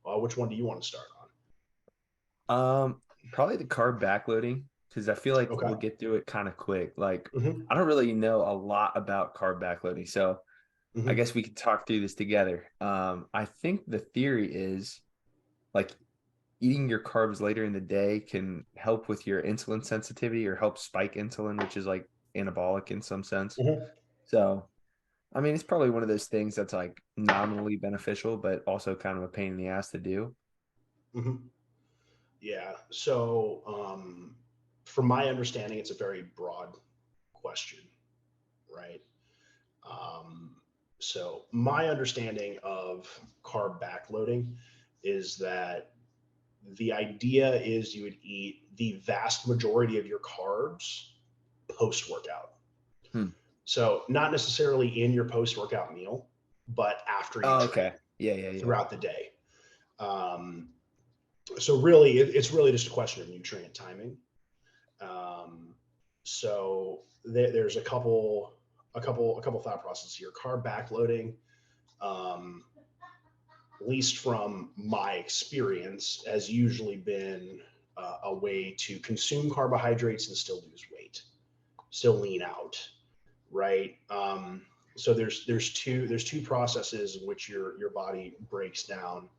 Which one do you want to start on? Probably the carb backloading, because I feel like Okay. we'll get through it kind of quick. Like, Mhm. I don't really know a lot about carb backloading, so I Mhm. guess we could talk through this together. I think the theory is like eating your carbs later in the day can help with your insulin sensitivity or help spike insulin, which is like anabolic in some sense. Mhm. So, I mean, it's probably one of those things that's like nominally beneficial, but also kind of a pain in the ass to do. Mhm. Yeah. So, from my understanding, it's a very broad question, right? So my understanding of carb backloading is that the idea is you would eat the vast majority of your carbs post-workout. So not necessarily in your post-workout meal, but after you train Okay. Yeah. throughout the day. So really, it's really just a question of nutrient timing. So there's a couple thought processes here. Carb backloading, at least from my experience, has usually been a way to consume carbohydrates and still lose weight, still lean out, right? So there's two processes in which your body breaks down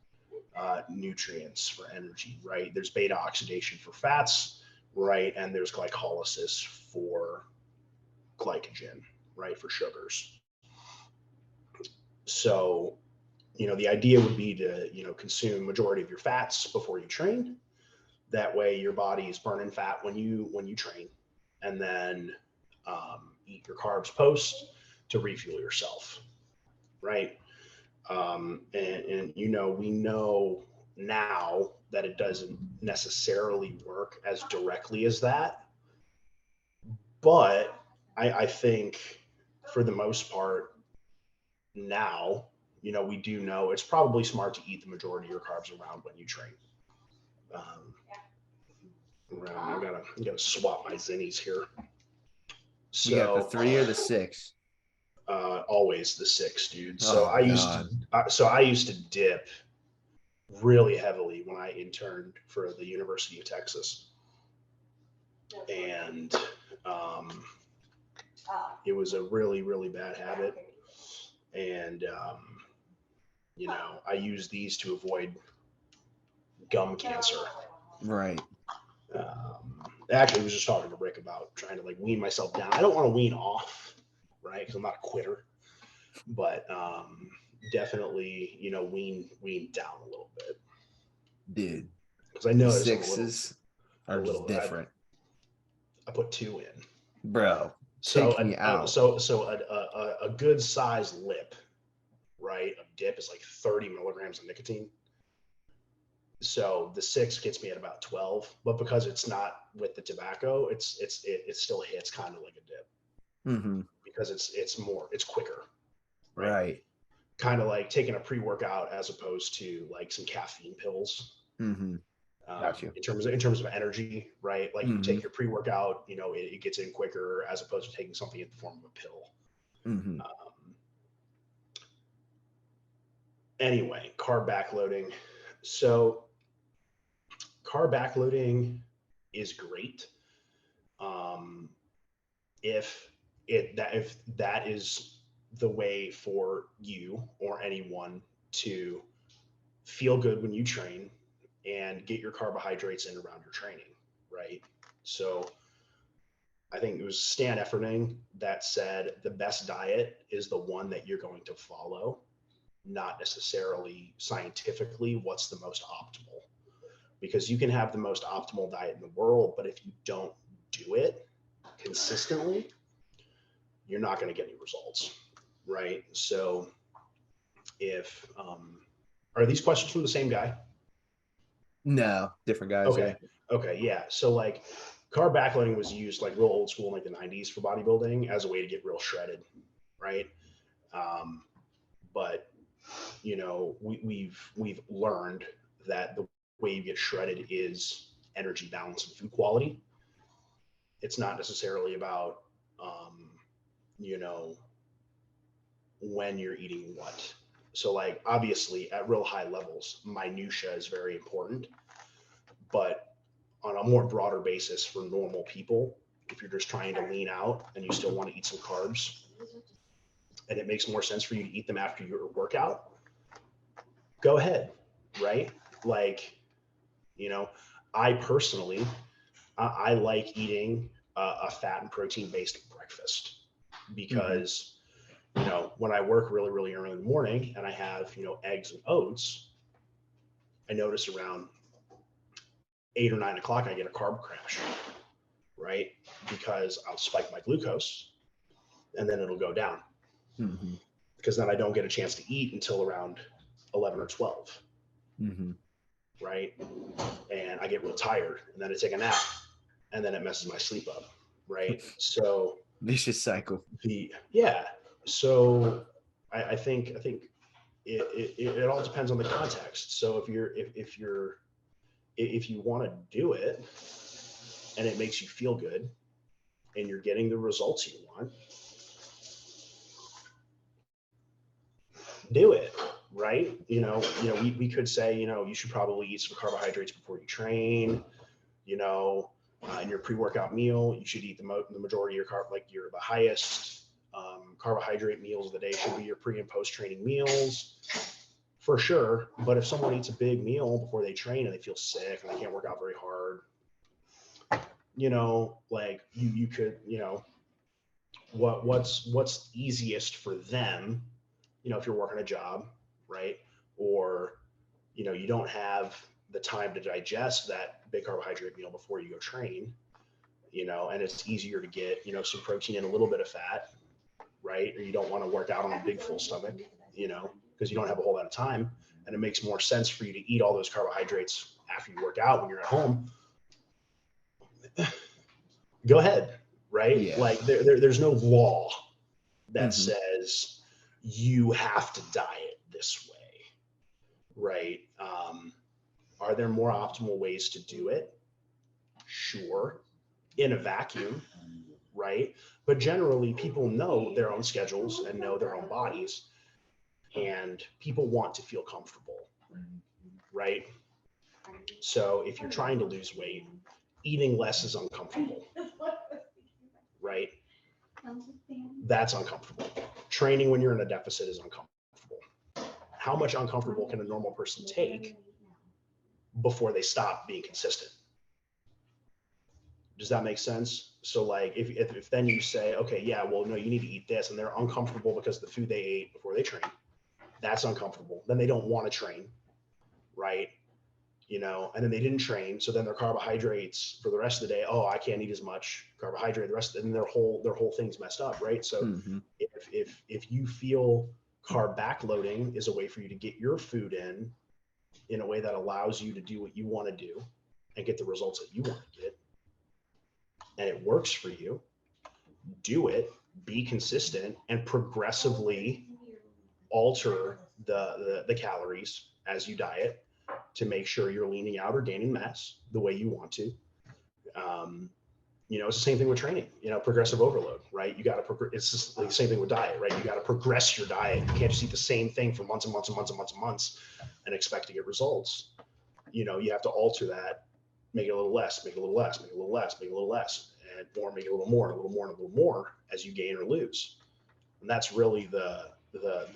nutrients for energy, right? There's beta oxidation for fats, right? And there's glycolysis for glycogen, right? For sugars. So, the idea would be to, consume majority of your fats before you train. That way your body is burning fat when you train, and then eat your carbs post to refuel yourself, right? And we know now that it doesn't necessarily work as directly as that, but I think for the most part now, we do know it's probably smart to eat the majority of your carbs around when you train. I gotta swap my zinnies here. So We got the 3 or the 6. Always the 6, dude. So Oh, I used to dip really heavily when I interned for the University of Texas, and It was a really, really bad habit. And, you know, I use these to avoid gum cancer. Right. Actually, I was just talking to Rick about trying to like wean myself down. I don't want to wean off, right? Because I'm not a quitter, but definitely, you know, wean down a little bit. Dude. Because I know Sixes are just different. I put 2 in, bro. so Take me out. A good size lip, right, of dip is like 30 milligrams of nicotine. So the 6 gets me at about 12, but because it's not with the tobacco, it still hits kind of like a dip, because it's quicker, right? Kind of like taking a pre-workout as opposed to like some caffeine pills. Got you. In terms of energy, right? Like you take your pre-workout, you know, it gets in quicker as opposed to taking something in the form of a pill. Anyway, carb backloading. So carb backloading is great. If that is the way for you or anyone to feel good when you train and get your carbohydrates in around your training, right? So I think it was Stan Efferding that said the best diet is the one that you're going to follow, not necessarily scientifically what's the most optimal. Because you can have the most optimal diet in the world, but if you don't do it consistently, you're not going to get any results, right? So if are these questions from the same guy? No, different guys. Okay, yeah. So like carb backloading was used like real old school in like the 90s for bodybuilding as a way to get real shredded, right? But you know, we've learned that the way you get shredded is energy balance and food quality. It's not necessarily about you know, when you're eating what. So like obviously at real high levels, minutia is very important, but on a more broader basis for normal people, if you're just trying to lean out and you still want to eat some carbs and it makes more sense for you to eat them after your workout, go ahead, right? Like, you know, I personally, I like eating a fat and protein based breakfast because, you know, when I work really, really early in the morning and I have, you know, eggs and oats, I notice around 8 or 9 o'clock, I get a carb crash, right? Because I'll spike my glucose and then it'll go down because then I don't get a chance to eat until around 11 or 12, right? And I get real tired and then I take a nap and then it messes my sleep up, right? So vicious cycle. So I think it all depends on the context. So if you want to do it and it makes you feel good and you're getting the results you want, do it, right? You know, we could say, you know, you should probably eat some carbohydrates before you train, you know, in your pre-workout meal, you should eat the majority of your the highest carbohydrate meals of the day should be your pre and post training meals for sure. But if someone eats a big meal before they train and they feel sick and they can't work out very hard, you know, like you could, you know, what's easiest for them, you know, if you're working a job, right? Or, you know, you don't have the time to digest that big carbohydrate meal before you go train, you know, and it's easier to get, you know, some protein and a little bit of fat, right? Or you don't want to work out on a big full stomach, you know, because you don't have a whole lot of time. And it makes more sense for you to eat all those carbohydrates after you work out when you're at home. Go ahead, right? Yeah. Like there's no law that says you have to diet this way, right? Are there more optimal ways to do it? Sure, in a vacuum, right? But generally, people know their own schedules and know their own bodies, and people want to feel comfortable, right? So if you're trying to lose weight, eating less is uncomfortable, right? That's uncomfortable. Training when you're in a deficit is uncomfortable. How much uncomfortable can a normal person take before they stop being consistent? Does that make sense? So like if then you say, okay, yeah, well, no, you need to eat this, and they're uncomfortable because of the food they ate before they train, that's uncomfortable. Then they don't want to train, right? You know, and then they didn't train, so then their carbohydrates for the rest of the day, oh, I can't eat as much carbohydrate the rest of the, and their whole thing's messed up, right? So if you feel carb backloading is a way for you to get your food in a way that allows you to do what you want to do and get the results that you want to get, and it works for you, do it, be consistent, and progressively alter the calories as you diet to make sure you're leaning out or gaining mass the way you want to. You know, it's the same thing with training, you know, progressive overload, right? You got to, it's just the same thing with diet, right? You got to progress your diet. You can't just eat the same thing for months and months and months and months and months and expect to get results. You know, you have to alter that, make it a little less, make it a little less, make it a little less, make it a little less, and more, make it a little more, and a little more, and a little more as you gain or lose. And that's really the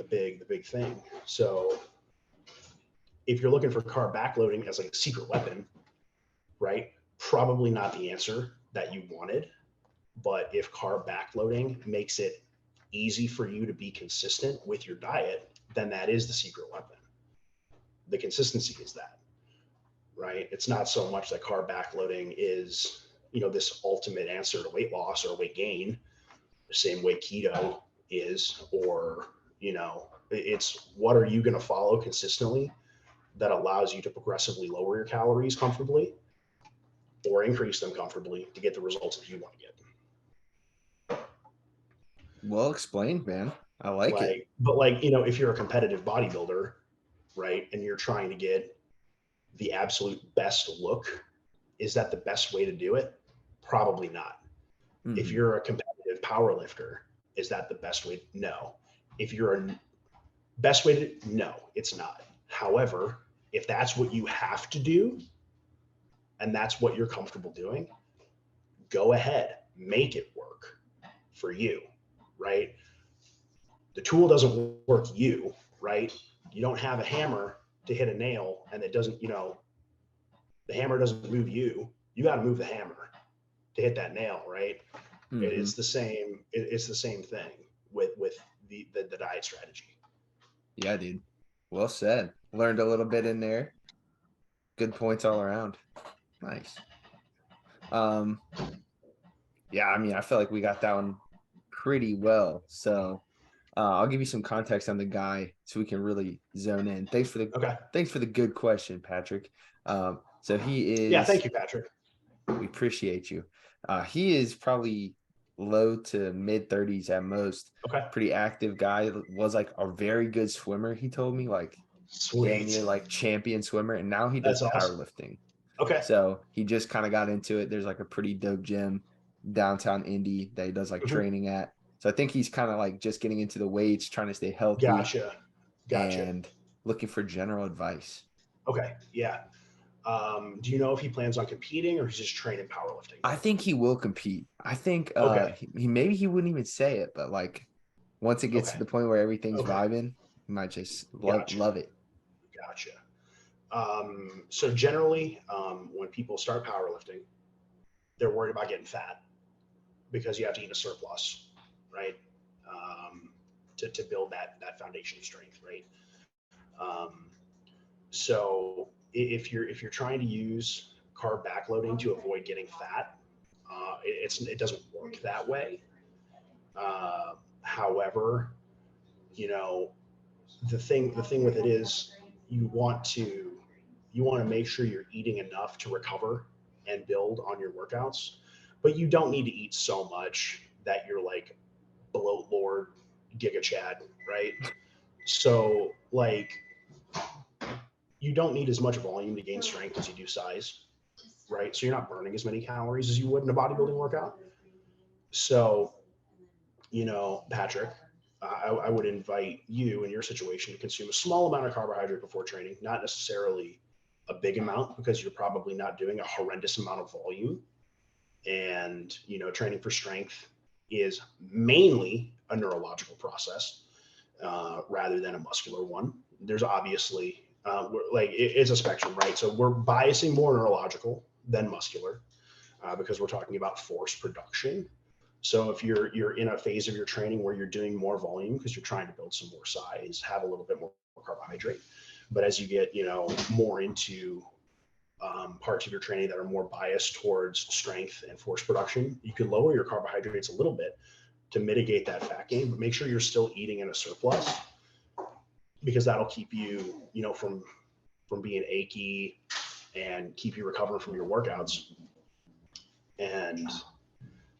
big thing. So if you're looking for carb backloading as like a secret weapon, right? Probably not the answer that you wanted. But if carb backloading makes it easy for you to be consistent with your diet, then that is the secret weapon. The consistency is that, right? It's not so much that carb backloading is, you know, this ultimate answer to weight loss or weight gain, the same way keto is, or, you know, it's what are you going to follow consistently that allows you to progressively lower your calories comfortably or increase them comfortably to get the results that you want to get. Well explained, man. I like it. But like, you know, if you're a competitive bodybuilder, right, and you're trying to get the absolute best look, is that the best way to do it? Probably not. If you're a competitive power lifter, is that the best way? No. If you're a best way to, no, it's not. However, if that's what you have to do, and that's what you're comfortable doing, go ahead, make it work for you, right? The tool doesn't work you, right? You don't have a hammer to hit a nail and it doesn't, you know, the hammer doesn't move you. You got to move the hammer to hit that nail, right? It's the same. It's the same thing with the diet strategy. Yeah, dude. Well said. Learned a little bit in there. Good points all around. Nice. Yeah, I mean, I feel like we got that one pretty well. So I'll give you some context on the guy so we can really zone in. Thanks for the good question, Patrick. So he is. Yeah, thank you, Patrick. We appreciate you. He is probably low to mid 30s at most. Okay. Pretty active guy. Was like a very good swimmer. He told me like damn near like champion swimmer, and now he does powerlifting. Okay. So he just kind of got into it. There's like a pretty dope gym downtown Indy that he does like training at. So I think he's kind of like just getting into the weights, trying to stay healthy. Gotcha. And looking for general advice. Okay. Yeah. Do you know if he plans on competing or he's just training powerlifting? I think he will compete. I think he maybe he wouldn't even say it, but like once it gets to the point where everything's vibing, he might just love it. Gotcha. So generally, when people start powerlifting, they're worried about getting fat because you have to eat a surplus, right? To build that foundation of strength, right? So if you're trying to use carb backloading to avoid getting fat, it doesn't work that way. However, you know, the thing with it is you want to make sure you're eating enough to recover and build on your workouts, but you don't need to eat so much that you're like bloat lord Giga Chad, right? So like you don't need as much volume to gain strength as you do size, right? So you're not burning as many calories as you would in a bodybuilding workout. So, you know, Patrick, I would invite you in your situation to consume a small amount of carbohydrate before training, not necessarily a big amount because you're probably not doing a horrendous amount of volume. And, you know, training for strength is mainly a neurological process rather than a muscular one. There's obviously it's a spectrum, right? So we're biasing more neurological than muscular because we're talking about force production. So if you're in a phase of your training where you're doing more volume because you're trying to build some more size, have a little bit more carbohydrate. But as you get, more into parts of your training that are more biased towards strength and force production, you could lower your carbohydrates a little bit to mitigate that fat gain, but make sure you're still eating in a surplus because that'll keep you, from being achy and keep you recovering from your workouts. And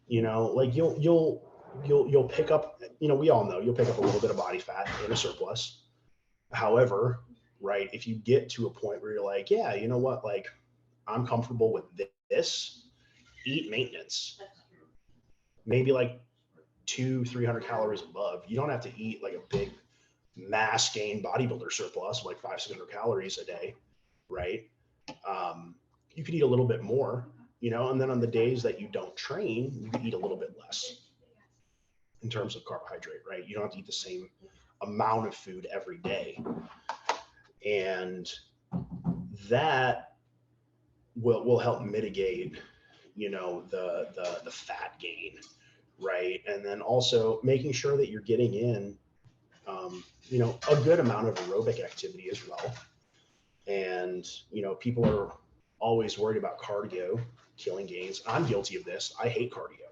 you'll pick up, we all know you'll pick up a little bit of body fat in a surplus. However, right, if you get to a point where you're like, yeah, you know what, like I'm comfortable with this, eat maintenance, maybe like 200-300 calories above. You don't have to eat like a big mass gain bodybuilder surplus, like 500-600 calories a day, right? You could eat a little bit more, and then on the days that you don't train, you could eat a little bit less in terms of carbohydrate, right? You don't have to eat the same amount of food every day. And that will help mitigate, the fat gain, right? And then also making sure that you're getting in, a good amount of aerobic activity as well. And, people are always worried about cardio killing gains. I'm guilty of this. I hate cardio.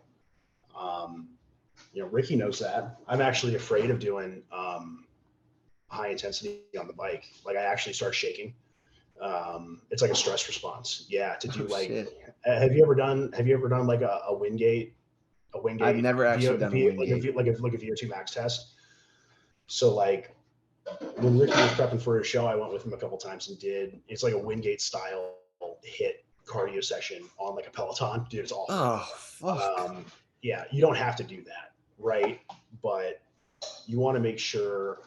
Ricky knows that. I'm actually afraid of doing high intensity on the bike. Like I actually start shaking. It's like a stress response. Yeah. To do have you ever done like a Wingate? I've never actually done a Wingate. Like a VO2 max test. So like when Ricky was prepping for his show, I went with him a couple times and it's like a Wingate style hit cardio session on like a Peloton. Dude, it's awful. Oh, fuck. Yeah, you don't have to do that, right? But you want to make sure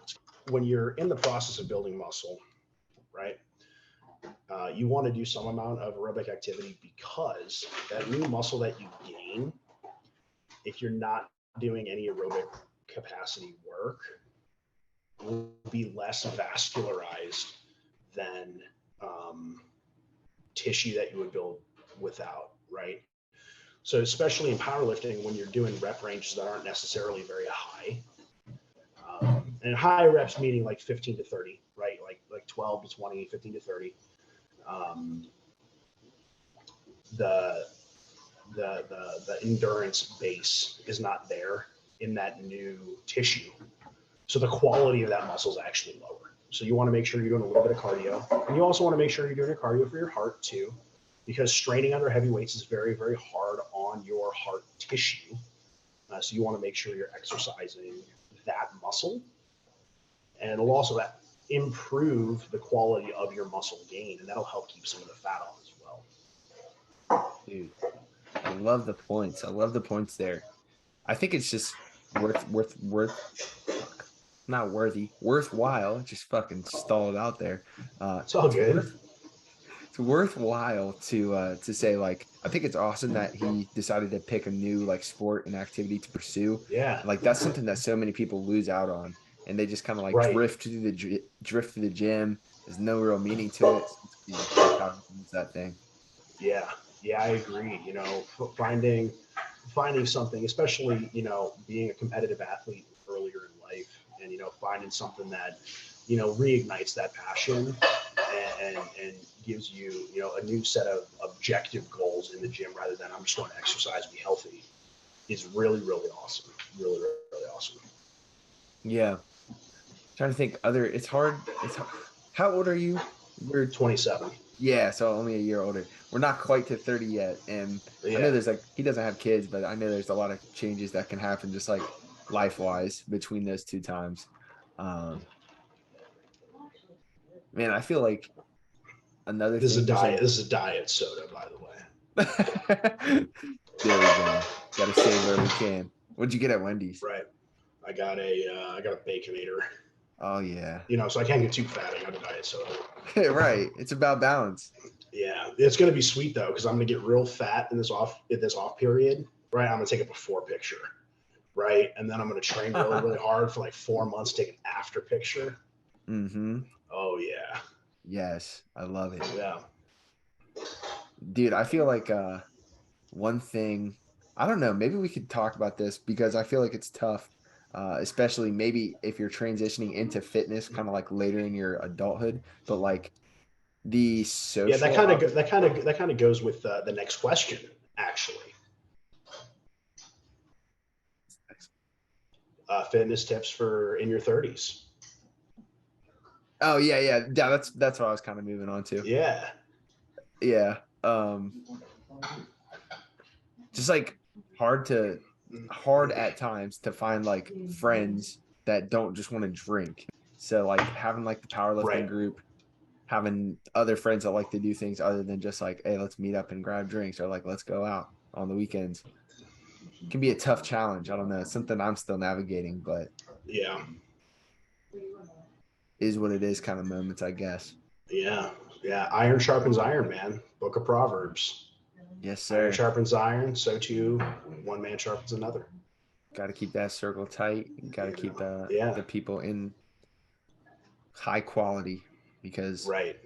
when you're in the process of building muscle, right? You want to do some amount of aerobic activity because that new muscle that you gain, if you're not doing any aerobic capacity work, will be less vascularized than tissue that you would build without, right? So especially in powerlifting, when you're doing rep ranges that aren't necessarily very high, and high reps meaning like 15 to 30, right? Like 12 to 20, 15 to 30. The endurance base is not there in that new tissue. So the quality of that muscle is actually lower. So you want to make sure you're doing a little bit of cardio. And you also want to make sure you're doing a cardio for your heart too, because straining under heavy weights is very, very hard on your heart tissue. So you want to make sure you're exercising that muscle. And it'll also improve the quality of your muscle gain, and that'll help keep some of the fat off as well. Dude, I love the points. I love the points there. I think it's just worthwhile. Just fucking stall it out there. It's all good. It's worthwhile to say, like, I think it's awesome that he decided to pick a new like sport and activity to pursue. Yeah, like that's something that so many people lose out on, and they just kind of like drift through the gym. There's no real meaning to it. It's that thing. Yeah, I agree. Finding something, especially being a competitive athlete earlier in life, and finding something that reignites that passion and gives you a new set of objective goals in the gym rather than I'm just going to exercise, be healthy, is really, really awesome. Really, really awesome. Yeah. Trying to think it's hard. How old are you? We're 27. Yeah, so only a year older. We're not quite to 30 yet. And I know there's he doesn't have kids, but I know there's a lot of changes that can happen just like life-wise between those two times. Man, I feel like another this thing. This is a diet soda, by the way. There we go. Gotta save where we can. What'd you get at Wendy's? Right. I got a Baconator. Oh yeah. So I can't get too fat. I got a diet soda. Right. It's about balance. Yeah, it's gonna be sweet though, because I'm gonna get real fat in this off period. Right. I'm gonna take a before picture. right? And then I'm going to train really, really hard for like 4 months, take an after picture. Mm-hmm. Oh yeah. Yes, I love it. Yeah. Dude, I feel like one thing, I don't know, maybe we could talk about this because I feel like it's tough, especially maybe if you're transitioning into fitness kind of like later in your adulthood, but like the Yeah. That social kind of, that kind of goes with the next question, actually. Fitness tips for in your 30s. Oh yeah, that's what I was kind of moving on to. Yeah. Yeah. Just like hard at times to find like friends that don't just want to drink. So like having like the powerlifting Right. group, having other friends that like to do things other than just like, hey, let's meet up and grab drinks, or like let's go out on the weekends. It can be a tough challenge. I don't know. It's something I'm still navigating, but Yeah. is what it is kind of moments, I guess. Yeah. Yeah. Iron sharpens iron, man. Book of Proverbs. Yes, Iron sir. sharpens iron, so too one man sharpens another. Got to keep that circle tight. Got to keep the people in high quality because Right.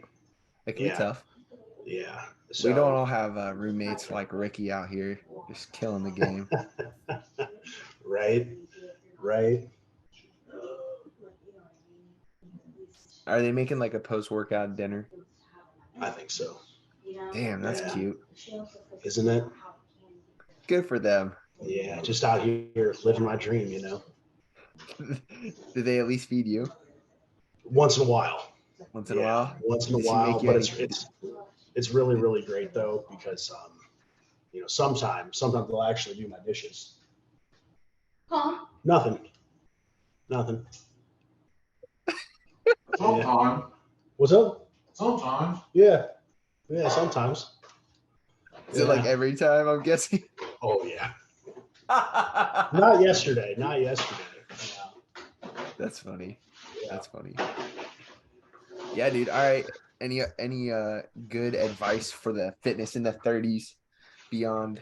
it can be Yeah. tough. Yeah. We don't all So have roommates like Ricky out here just killing the game. right. Right. Are they making like a post-workout dinner? I think so. Damn, that's Yeah. cute. Isn't it? Good for them. Yeah. Just out here living my dream, you know. Do they at least feed you Once in a while. once in a while? Once in a Does he while, make you but any- it's really, really great though, because you know, sometimes they'll actually do my dishes. Huh? Nothing. Sometimes. What's up? Sometimes. Yeah. Yeah, sometimes. Is it like every time, I'm guessing? Oh yeah. Not yesterday. Yeah. That's funny. Yeah. That's funny. Yeah, dude. All right. Any good advice for the fitness in the 30s beyond?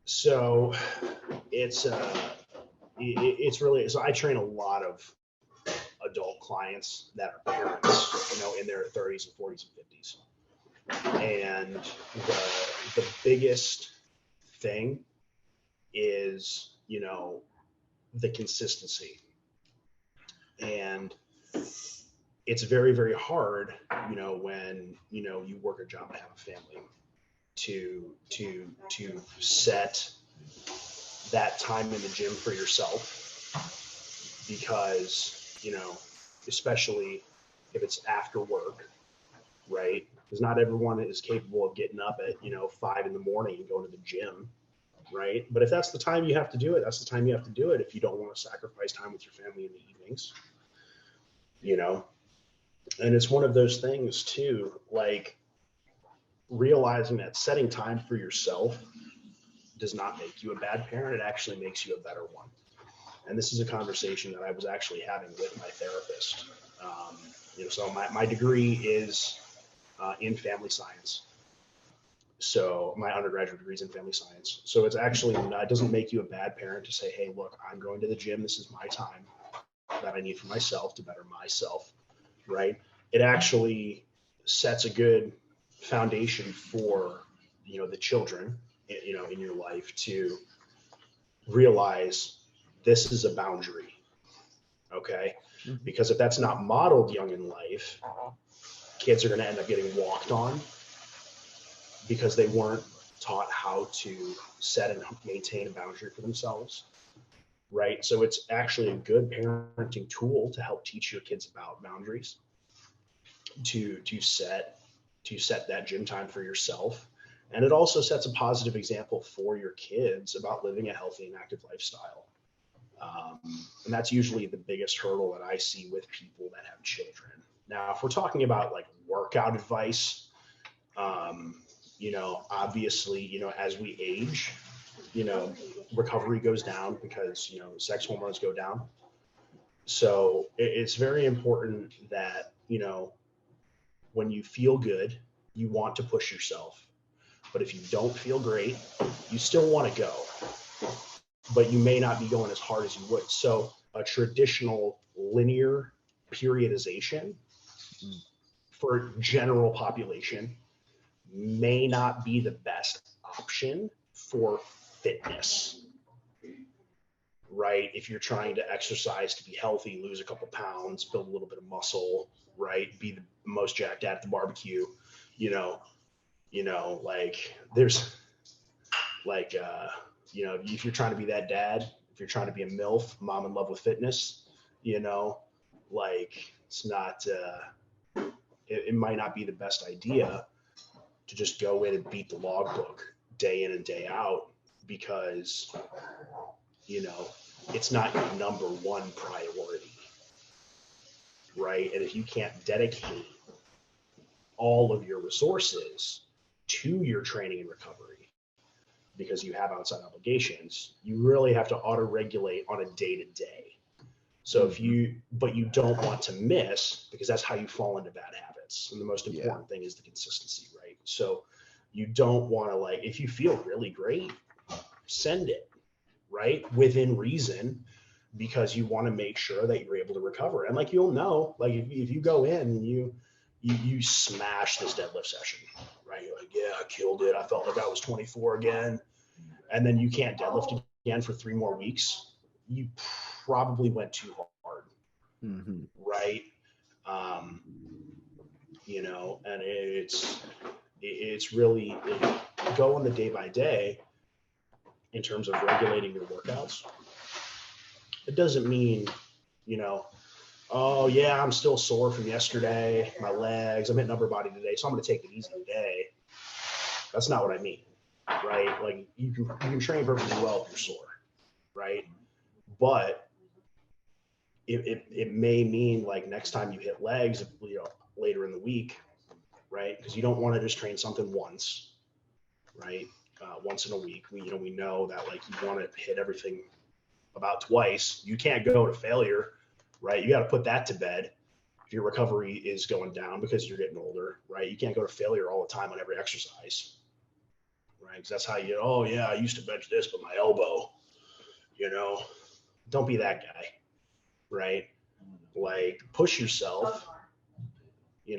So it's really, so I train a lot of adult clients that are parents, you know, in their 30s and 40s and 50s. And the biggest thing is, you know, the consistency. And it's very, very hard, you know, when, you know, you work a job and have a family to set that time in the gym for yourself, because, you know, especially if it's after work, right? Because not everyone is capable of getting up at, you know, 5 in the morning and going to the gym, right? But if that's the time you have to do it, that's the time you have to do it. If you don't want to sacrifice time with your family in the evenings, you know. And it's one of those things too, like realizing that setting time for yourself does not make you a bad parent. It actually makes you a better one. And this is a conversation that I was actually having with my therapist. You know, so my degree is in family science. So my undergraduate degree is in family science. So it's actually, it doesn't make you a bad parent to say, hey, look, I'm going to the gym. This is my time that I need for myself to better myself, right? It actually sets a good foundation for, you know, the children, you know, in your life to realize this is a boundary, okay? Because if that's not modeled young in life, kids are going to end up getting walked on because they weren't taught how to set and maintain a boundary for themselves, right? So it's actually a good parenting tool to help teach your kids about boundaries, to set that gym time for yourself. And it also sets a positive example for your kids about living a healthy and active lifestyle. And that's usually the biggest hurdle that I see with people that have children. Now, if we're talking about like workout advice, you know, obviously, you know, as we age, you know, recovery goes down because, you know, sex hormones go down. So it's very important that, you know, when you feel good, you want to push yourself. But if you don't feel great, you still want to go. but you may not be going as hard as you would. So a traditional linear periodization for general population may not be the best option for fitness, right? If you're trying to exercise to be healthy, lose a couple pounds, build a little bit of muscle, right? Be the most jacked at the barbecue, like there's like, if you're trying to be that dad, if you're trying to be a MILF, mom in love with fitness, like it's not, it might not be the best idea to just go in and beat the logbook day in and day out because, it's not your number one priority, right? And if you can't dedicate all of your resources to your training and recovery because you have outside obligations, you really have to auto-regulate on a day-to-day. So but you don't want to miss because that's how you fall into bad habits. And the most important thing is the consistency, right? So you don't want to if you feel really great, send it, right? Within reason, because you want to make sure that you're able to recover. And you'll know, if you go in and you smash this deadlift session, right? You're like, yeah, I killed it. I felt like I was 24 again. And then you can't deadlift again for 3 more weeks. You probably went too hard, right? And it's really go on the day by day in terms of regulating your workouts. It doesn't mean, oh yeah, I'm still sore from yesterday, my legs, I'm hitting upper body today, so I'm going to take it easy today. That's not what I mean, right? You can train perfectly well if you're sore, right? But it may mean next time you hit legs, later in the week, right? Because you don't want to just train something once, right? Once in a week. We know that you want to hit everything about twice. You can't go to failure, right? You got to put that to bed if your recovery is going down because you're getting older, right? You can't go to failure all the time on every exercise, right? Because that's how oh yeah, I used to bench this, but my elbow, don't be that guy, right? Push yourself, you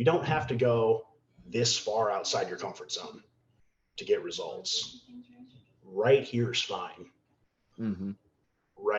don't have to go this far outside your comfort zone to get results. Right here is fine.